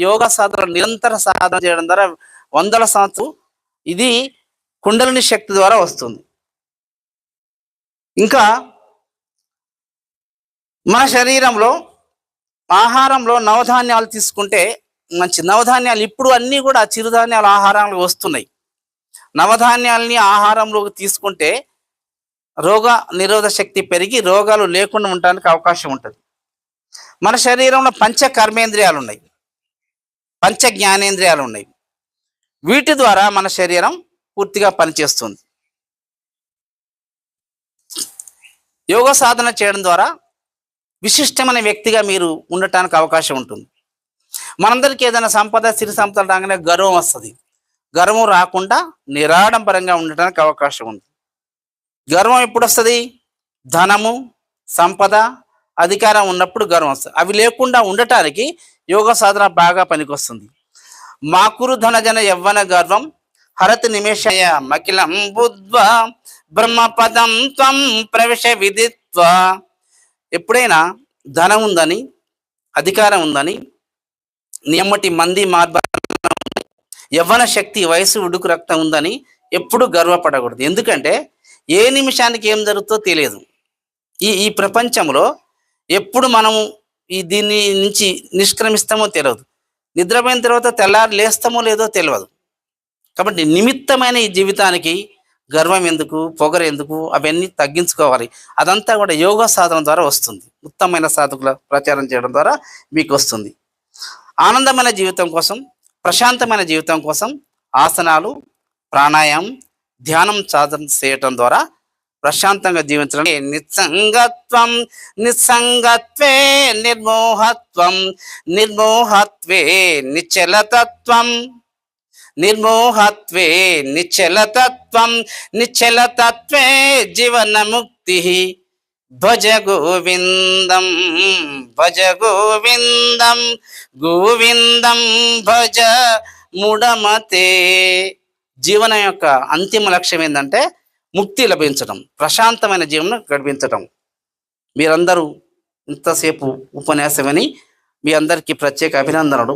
యోగ సాధన నిరంతర సాధన చేయడం ద్వారా వందల సంవత్సరం ఇది కుండలిని శక్తి ద్వారా వస్తుంది. ఇంకా మన శరీరంలో ఆహారంలో నవధాన్యాలు తీసుకుంటే మంచి నవధాన్యాలు ఇప్పుడు అన్నీ కూడా చిరుధాన్యాలు ఆహారంలో వస్తున్నాయి. నవధాన్యాలని ఆహారంలోకి తీసుకుంటే రోగ నిరోధక శక్తి పెరిగి రోగాలు లేకుండా ఉండడానికి అవకాశం ఉంటుంది. మన శరీరంలో పంచ కర్మేంద్రియాలు ఉన్నాయి, పంచ జ్ఞానేంద్రియాలు ఉన్నాయి. వీటి ద్వారా మన శరీరం పూర్తిగా పనిచేస్తుంది. యోగ సాధన చేయడం ద్వారా విశిష్టమైన వ్యక్తిగా మీరు ఉండటానికి అవకాశం ఉంటుంది. మనందరికీ ఏదైనా సంపద సిరి సంపదలు రాగానే గర్వం వస్తుంది. గర్వం రాకుండా నిరాడంబరంగా ఉండటానికి అవకాశం ఉంది. గర్వం ఎప్పుడు వస్తుంది? ధనము, సంపద, అధికారం ఉన్నప్పుడు గర్వం వస్తుంది. అవి లేకుండా ఉండటానికి యోగ సాధన బాగా పనికొస్తుంది. మాకురు ధనజన యవ్వన గర్వం హరతి నిమేషయ మకిలం బుద్ధ్వ బ్రహ్మపదం త్వం ప్రవేశ విదిత్వ. ఎప్పుడైనా ధనం ఉందని, అధికారం ఉందని, నియమటి మంది మార్బ యవ్వన శక్తి, వయసు, ఉడుకు రక్తం ఉందని ఎప్పుడు గర్వపడకూడదు. ఎందుకంటే ఏ నిమిషానికి ఏం జరుగుతుందో తెలియదు. ఈ ప్రపంచంలో ఎప్పుడు మనము దీన్ని నుంచి నిష్క్రమిస్తామో తెలియదు. నిద్రపోయిన తర్వాత తెల్లారి లేస్తామో లేదో తెలియదు. కాబట్టి నిమిత్తమైన ఈ జీవితానికి గర్వం ఎందుకు, పొగరు ఎందుకు, అవన్నీ తగ్గించుకోవాలి. అదంతా కూడా యోగా సాధన ద్వారా వస్తుంది. ఉత్తమమైన సాధకుల ప్రచారం చేయడం ద్వారా మీకు వస్తుంది. ఆనందమైన జీవితం కోసం, ప్రశాంతమైన జీవితం కోసం ఆసనాలు, ప్రాణాయామం, ధ్యానం సాధన చేయటం ద్వారా ప్రశాంతంగా జీవించడం. నిస్సంగత్వం నిస్సంగత్వే నిర్మోహత్వం, నిర్మోహత్వే నిశ్చలతత్వం, నిర్మోహత్వే నిశ్చలతత్వం, నిశ్చలతత్వే జీవన ముక్తి. భజ గోవిందం భజ గోవిందం గోవిందం భజ ముడమతే. జీవనం యొక్క అంతిమ లక్ష్యం ఏంటంటే ముక్తి లభించడం, ప్రశాంతమైన జీవనం గడిపించడం. మీరందరూ ఇంతసేపు ఉపన్యాసమని మీ అందరికీ ప్రత్యేక అభినందనలు.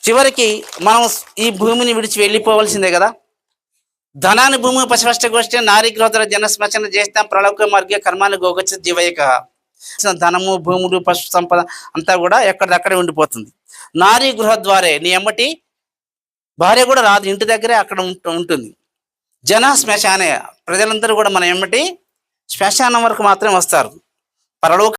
చివరికి మనం ఈ భూమిని విడిచి వెళ్ళిపోవలసిందే కదా. ధనాన్ని భూమి పశుష్ట గోష్ఠి నారీగ్రోధర జన శ్మశన చేస్తాం ప్రళౌక మార్గ కర్మాన్ని గోగచ్చ జీవయక. ధనము, భూములు, పశు సంపద అంతా కూడా ఎక్కడిదక్కడే ఉండిపోతుంది. నారీ గృహ ద్వారే, నీ ఎమ్మటి భార్య కూడా రాదు, ఇంటి దగ్గరే అక్కడ ఉంటుంది. జన శ్మశానే, ప్రజలందరూ కూడా మన ఎమ్మటి శ్మశానం వరకు మాత్రమే వస్తారు. పరలోక